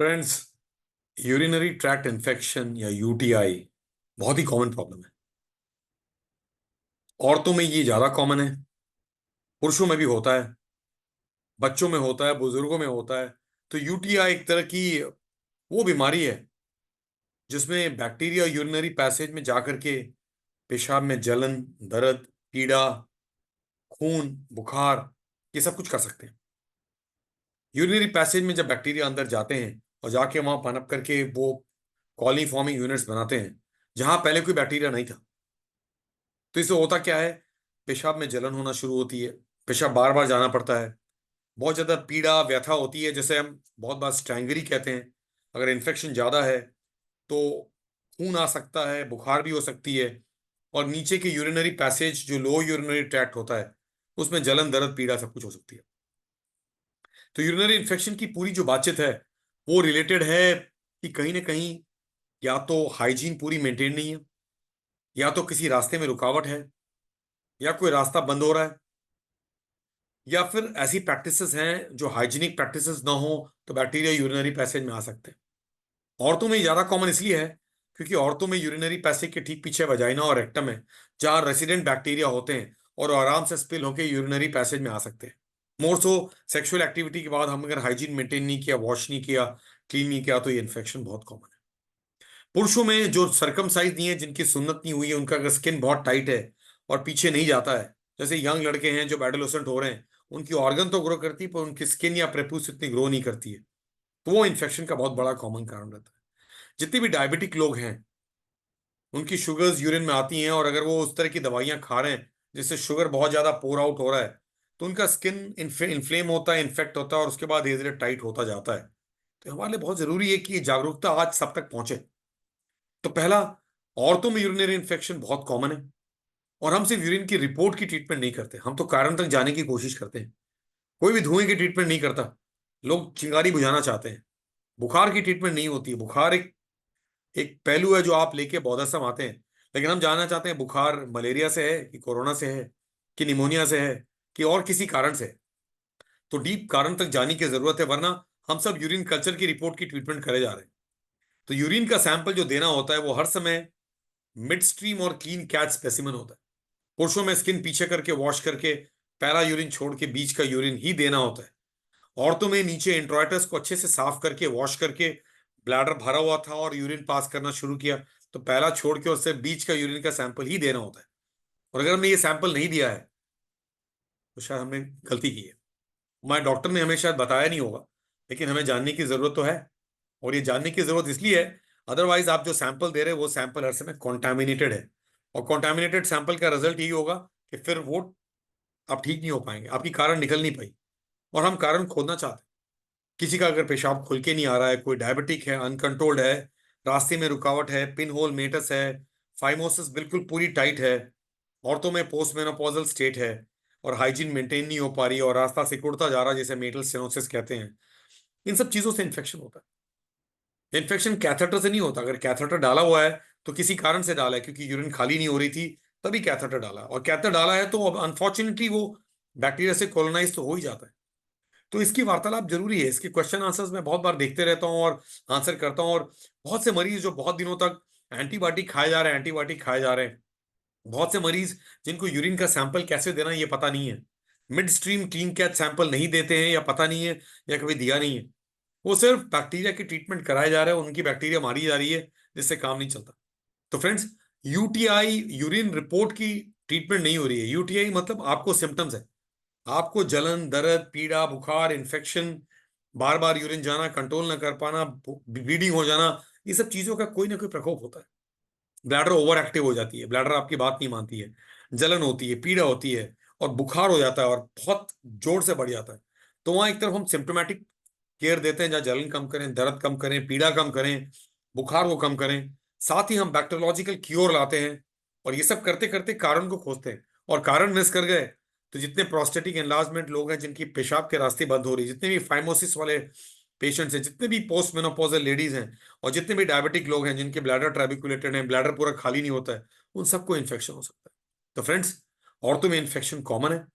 Friends, urinary tract infection या UTI बहुत ही common problem है। औरतों में ये ज्यादा कॉमन है, पुरुषों में भी होता है, बच्चों में होता है, बुजुर्गों में होता है। तो यूटीआई एक तरह की वो बीमारी है जिसमें बैक्टीरिया यूरिनरी पैसेज में जाकर के पेशाब में जलन, दर्द, पीड़ा, खून, बुखार, ये सब कुछ कर सकते हैं। यूरिनरी पैसेज में जब बैक्टीरिया अंदर जाते हैं और जाके वहां पनप करके वो कॉलोनी फॉर्मिंग यूनिट्स बनाते हैं जहां पहले कोई बैक्टीरिया नहीं था। तो इससे होता क्या है, पेशाब में जलन होना शुरू होती है, पेशाब बार बार जाना पड़ता है, बहुत ज्यादा पीड़ा व्यथा होती है, जैसे हम बहुत बार स्ट्रैंगरी कहते हैं। अगर इन्फेक्शन ज्यादा है तो खून आ सकता है, बुखार भी हो सकती है, और नीचे के यूरिनरी पैसेज जो लो यूरिनरी ट्रैक्ट होता है उसमें जलन, दर्द, पीड़ा सब कुछ हो सकती है। तो यूरिनरी इन्फेक्शन की पूरी जो बातचीत है वो रिलेटेड है कि कहीं ना कहीं या तो हाइजीन पूरी मेंटेन नहीं है, या तो किसी रास्ते में रुकावट है, या कोई रास्ता बंद हो रहा है, या फिर ऐसी प्रैक्टिसेस हैं जो हाइजीनिक प्रैक्टिसेस ना हो तो बैक्टीरिया यूरिनरी पैसेज में आ सकते हैं। औरतों में ज्यादा कॉमन इसलिए है क्योंकि औरतों में यूरिनरी पैसेज के ठीक पीछे वजाइना और रेक्टम है जहां रेसिडेंट बैक्टीरिया होते हैं और वो आराम से स्पिल होकर यूरिनरी पैसेज में आ सकते हैं। मोर सो सेक्सुअल एक्टिविटी के बाद हम अगर हाइजीन मेंटेन नहीं किया, वॉश नहीं किया, क्लीन नहीं किया, तो ये इन्फेक्शन बहुत कॉमन है। पुरुषों में जो सरकमसाइज नहीं है, जिनकी सुन्नत नहीं हुई है, उनका अगर स्किन बहुत टाइट है और पीछे नहीं जाता है, जैसे यंग लड़के हैं जो एडोलेसेंट हो रहे हैं, उनकी ऑर्गन तो ग्रो करती है पर उनकी स्किन या प्रेपूस इतनी ग्रो नहीं करती है, तो वो इन्फेक्शन का बहुत बड़ा कॉमन कारण रहता है। जितने भी डायबिटिक लोग हैं उनकी शुगर्स यूरिन में आती हैं, और अगर वो उस तरह की दवाइयां खा रहे हैं जिससे शुगर बहुत ज्यादा पोर आउट हो रहा है तो उनका स्किन इन्फ्लेम होता है, इन्फेक्ट होता है, और उसके बाद धीरे धीरे टाइट होता जाता है। तो हमारे लिए बहुत जरूरी है कि ये जागरूकता आज सब तक पहुंचे। तो पहला, औरतों में यूरिनरी इन्फेक्शन बहुत कॉमन है, और हम सिर्फ यूरिन की रिपोर्ट की ट्रीटमेंट नहीं करते, हम तो कारण तक जाने की कोशिश करते हैं। कोई भी धुएं की ट्रीटमेंट नहीं करता, लोग चिंगारी बुझाना चाहते हैं। बुखार की ट्रीटमेंट नहीं होती है, बुखार एक एक पहलू है जो आप लेके बौद्धसम आते हैं, लेकिन हम जानना चाहते हैं बुखार मलेरिया से है कि कोरोना से है कि निमोनिया से है कि और किसी कारण से है। तो डीप कारण तक जाने की जरूरत है, वरना हम सब यूरिन कल्चर की रिपोर्ट की ट्रीटमेंट करे जा रहे हैं। तो यूरिन का सैंपल जो देना होता है वो हर समय मिड स्ट्रीम और क्लीन कैच स्पेसिमेन होता है। पुरुषों में स्किन पीछे करके वॉश करके पहला यूरिन छोड़ के बीच का यूरिन ही देना होता है। औरतों में नीचे इंट्रोइटस को अच्छे से साफ करके वॉश करके ब्लैडर भरा हुआ था और यूरिन पास करना शुरू किया तो पहला छोड़ के उससे बीच का यूरिन का सैंपल ही देना होता है। और अगर हमने ये सैंपल नहीं दिया है तो शायद हमने गलती की है। हमारे डॉक्टर ने हमें शायद बताया नहीं होगा, लेकिन हमें जानने की जरूरत तो है। और ये जानने की जरूरत इसलिए है, अदरवाइज आप जो सैंपल दे रहे हैं वो सैंपल हर समय कॉन्टामिनेटेड है, और कॉन्टामिनेटेड सैंपल का रिजल्ट यही होगा कि फिर वो आप ठीक नहीं हो पाएंगे, आपकी कारण निकल नहीं पाई। और हम कारण खोदना चाहते हैं। किसी का अगर पेशाब खुल के नहीं आ रहा है, कोई डायबिटिक है, अनकंट्रोल्ड है, रास्ते में रुकावट है, पिन होल मेटस है, फाइमोसिस बिल्कुल पूरी टाइट है, औरतों में पोस्ट मेनोपॉजल स्टेट है, और हाइजीन मेंटेन नहीं हो पा रही है और रास्ता सिकुड़ता जा रहा है जिसे मेटल स्टेनोसिस कहते हैं, इन सब चीजों से इन्फेक्शन होता है। इन्फेक्शन कैथेटर से नहीं होता। अगर कैथेटर डाला हुआ है तो किसी कारण से डाला है, क्योंकि यूरिन खाली नहीं हो रही थी तभी कैथेटर डाला है, और कैथेटर डाला है तो अब अनफॉर्चुनेटली वो बैक्टीरिया से कॉलोनाइज तो हो ही जाता है। तो इसकी वार्तालाप जरूरी है, इसके क्वेश्चन आंसर्स मैं बहुत बार देखते रहता हूँ और आंसर करता हूँ। और बहुत से मरीज जो बहुत दिनों तक एंटीबायोटिक खाए जा रहे हैं, एंटीबायोटिक खाए जा रहे हैं, बहुत से मरीज जिनको यूरिन का सैंपल कैसे देना ये पता नहीं है, mid stream clean catch sample नहीं देते हैं या पता नहीं है या कभी दिया नहीं है, वो सिर्फ बैक्टीरिया की ट्रीटमेंट कराए जा रहे हैं, उनकी बैक्टीरिया मारी जा रही है जिससे काम नहीं चलता। तो फ्रेंड्स, यूटीआई यूरिन रिपोर्ट की ट्रीटमेंट नहीं हो रही है। यूटीआई मतलब आपको सिम्टम्स है, आपको जलन, दर्द, पीड़ा, बुखार, इन्फेक्शन, बार बार यूरिन जाना, कंट्रोल ना कर पाना, ब्लीडिंग हो जाना, ये सब चीजों का कोई ना कोई प्रकोप होता है। ब्लैडर ओवर एक्टिव हो जाती है, ब्लैडर आपकी बात नहीं मानती है, जलन होती है, पीड़ा होती है, और बुखार हो जाता है और बहुत जोर से बढ़ जाता है। तो वहां एक तरफ हम सिम्टोमेटिक केयर देते हैं जहाँ जलन कम करें, दर्द कम करें, पीड़ा कम करें, बुखार को कम करें, साथ ही हम बैक्टीरियोलॉजिकल क्योर लाते हैं, और ये सब करते करते कारण को खोजते हैं। और कारण मिस कर गए तो जितने प्रोस्टेटिक एनलार्जमेंट लोग हैं जिनकी पेशाब के रास्ते बंद हो रही, जितने भी फाइमोसिस वाले पेशेंट्स हैं, जितने भी पोस्ट मेनोपॉजल लेडीज हैं, और जितने भी डायबिटिक लोग हैं जिनके ब्लैडर ट्रैबिकुलेटेड हैं, ब्लैडर पूरा खाली नहीं होता है, उन सबको इन्फेक्शन हो सकता है। तो फ्रेंड्स, औरतों में इन्फेक्शन कॉमन है।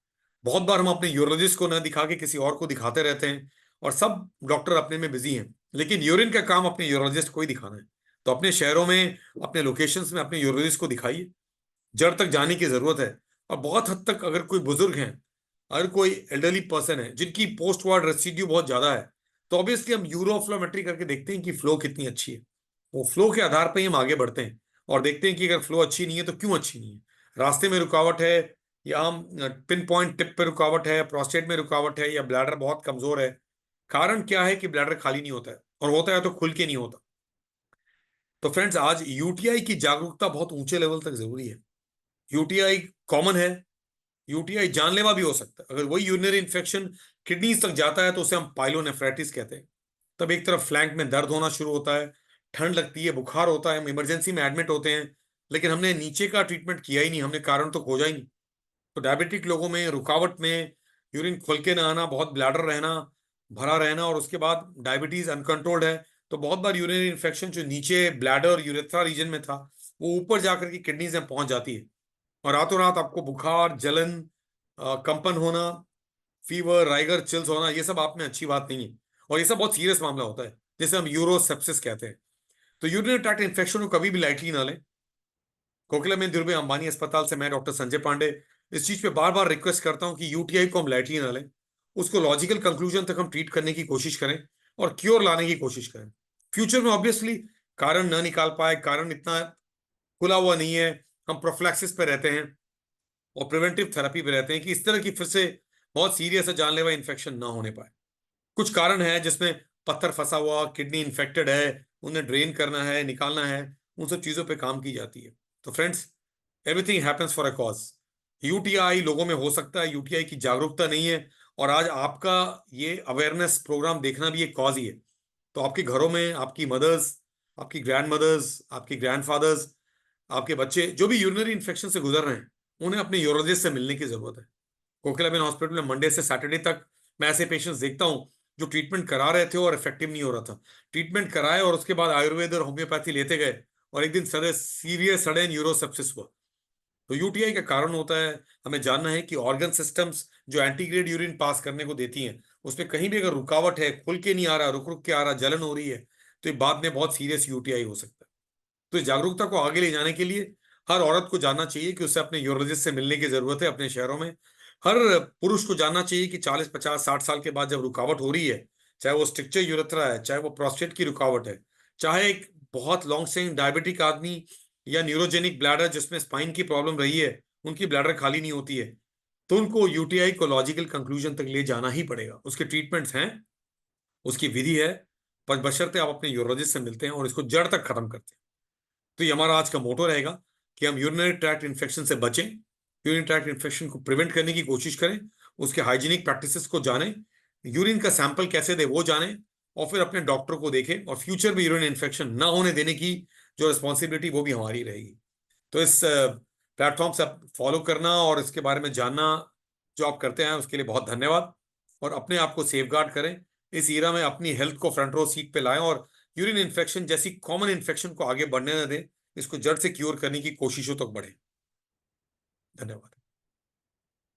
बहुत बार हम अपने यूरोलॉजिस्ट को न दिखा के किसी और को दिखाते रहते हैं, और सब डॉक्टर अपने में बिजी हैं। लेकिन यूरिन का काम अपने यूरोलॉजिस्ट को ही दिखाना है। तो अपने शहरों में, अपने लोकेशंस में अपने यूरोलॉजिस्ट को दिखाइए। जड़ तक जाने की जरूरत है। और बहुत हद तक अगर कोई बुजुर्ग हैं, अगर कोई एल्डरली पर्सन है जिनकी पोस्ट वार्ड रेसिड्यू बहुत ज्यादा है, तो ऑब्वियसली हम यूरोफ्लोमेट्री करके देखते हैं कि फ्लो कितनी अच्छी है। वो फ्लो के आधार पर ही हम आगे बढ़ते हैं और देखते हैं कि अगर फ्लो अच्छी नहीं है तो क्यों अच्छी नहीं है। रास्ते में रुकावट है, या हम पिन पॉइंट टिप पे रुकावट है, प्रोस्टेट में रुकावट है, या ब्लैडर बहुत कमजोर है। कारण क्या है कि ब्लैडर खाली नहीं होता है, और होता है तो खुल के नहीं होता। तो फ्रेंड्स, आज यूटीआई की जागरूकता बहुत ऊंचे लेवल तक जरूरी है। यूटीआई कॉमन है। यूटीआई जानलेवा भी हो सकता है। अगर वही यूरिनरी इन्फेक्शन किडनीज तक जाता है तो उसे हम पाइलोनेफ्राइटिस कहते हैं। तब एक तरफ फ्लैंक में दर्द होना शुरू होता है, ठंड लगती है, बुखार होता है, हम इमरजेंसी में एडमिट होते हैं। लेकिन हमने नीचे का ट्रीटमेंट किया ही नहीं, हमने कारण तो खोजा ही नहीं। तो डायबिटिक लोगों में रुकावट में यूरिन खोल के ना आना, बहुत ब्लैडर रहना, भरा रहना, और उसके बाद डायबिटीज अनकंट्रोल्ड है, तो बहुत बार यूरिनरी इन्फेक्शन जो नीचे ब्लैडर यूरेथ्रा रीजन में था, वो ऊपर जाकर के किडनीज में पहुंच जाती है। और रातों रात आपको बुखार, जलन, कंपन होना, फीवर, राइगर, चिल्स होना, ये सब आप में अच्छी बात नहीं है। और ये सब बहुत सीरियस मामला होता है, जिसे हम यूरोसेप्सिस कहते हैं। तो यूरिनरी ट्रैक्ट इन्फेक्शन को कभी भी लाइटली ना लें। कोकिला में धीरूभाई अंबानी अस्पताल से मैं डॉक्टर संजय पांडे इस चीज पे बार बार रिक्वेस्ट करता हूं कि यूटीआई को हम लाइटली ना लें। उसको लॉजिकल कंक्लूजन तक हम ट्रीट करने की कोशिश करें और क्योर लाने की कोशिश करें। फ्यूचर में ऑब्वियसली कारण ना निकाल पाए, कारण इतना खुला हुआ नहीं है, हम प्रोफिलैक्सिस पे रहते हैं और प्रिवेंटिव थेरेपी पे रहते हैं कि इस तरह की फिर से बहुत सीरियस जानलेवा इन्फेक्शन ना होने पाए। कुछ कारण है जिसमें पत्थर फंसा हुआ, किडनी इन्फेक्टेड है, उन्हें ड्रेन करना है, निकालना है, उन सब चीजों पे काम की जाती है। तो friends, everything happens for a cause. UTI लोगों में हो सकता है, यूटीआई की जागरूकता नहीं है, और आज आपका ये अवेयरनेस प्रोग्राम देखना भी एक कॉज ही है। तो आपके घरों में आपकी मदर्स, आपकी ग्रैंड मदर्स, आपकी ग्रैंडफादर्स, आपके बच्चे जो भी यूरिनरी इन्फेक्शन से गुजर रहे हैं, उन्हें अपने यूरोलॉजिस्ट से मिलने की जरूरत है। कोकिलाबेन हॉस्पिटल में मंडे से सैटरडे तक मैं ऐसे पेशेंट्स देखता हूं जो ट्रीटमेंट करा रहे थे और इफेक्टिव नहीं हो रहा था। ट्रीटमेंट कराए और उसके बाद आयुर्वेद और होम्योपैथी लेते गए, और एक दिन सडन सीरियस सडन यूरोसेप्सिस हुआ। तो यूटीआई का कारण होता है, हमें जानना है कि ऑर्गन सिस्टम्स जो एंटीग्रेड यूरिन पास करने को देती हैं, उसमें कहीं भी अगर रुकावट है, खुल के नहीं आ रहा, रुक रुक के आ रहा, जलन हो रही है, तो ये बाद में बहुत सीरियस यूटीआई हो सकता है। तो इस जागरूकता को आगे ले जाने के लिए हर औरत को जानना चाहिए कि उसे अपने यूरोलॉजिस्ट से मिलने की जरूरत है अपने शहरों में। हर पुरुष को जानना चाहिए कि 40 50 60 साल के बाद जब रुकावट हो रही है, चाहे वो स्ट्रक्चर यूरेथ्रा है, चाहे वो प्रोस्टेट की रुकावट है, चाहे एक बहुत लॉन्ग स्टैंडिंग डायबिटिक आदमी या न्यूरोजेनिक ब्लैडर जिसमें स्पाइन की प्रॉब्लम रही है, उनकी ब्लैडर खाली नहीं होती है, तो उनको यूटीआई को लॉजिकल कंक्लूजन तक ले जाना ही पड़ेगा। उसके ट्रीटमेंट्स हैं, उसकी विधि है, पर बशर्ते आप अपने यूरोलॉजिस्ट से मिलते हैं और इसको जड़ तक खत्म करते हैं। तो ये हमारा आज का मोटो रहेगा कि हम यूरिनरी ट्रैक्ट इन्फेक्शन से बचें, यूरिन ट्रैक्ट इन्फेक्शन को प्रिवेंट करने की कोशिश करें, उसके हाइजीनिक प्रैक्टिसेस को जानें, यूरिन का सैंपल कैसे दे वो जानें, और फिर अपने डॉक्टर को देखें, और फ्यूचर में यूरिन इन्फेक्शन ना होने देने की जो रिस्पॉन्सिबिलिटी वो भी हमारी रहेगी। तो इस प्लेटफॉर्म से आप फॉलो करना और इसके बारे में जानना जो आप करते हैं उसके लिए बहुत धन्यवाद। और अपने आप को सेफगार्ड करें, इस ईरा में अपनी हेल्थ को फ्रंट रो सीट पे लाएं, और यूरिन इन्फेक्शन जैसी कॉमन इन्फेक्शन को आगे बढ़ने न दें, इसको जड़ से क्योर करने की कोशिशों तक बढ़े। धन्यवाद।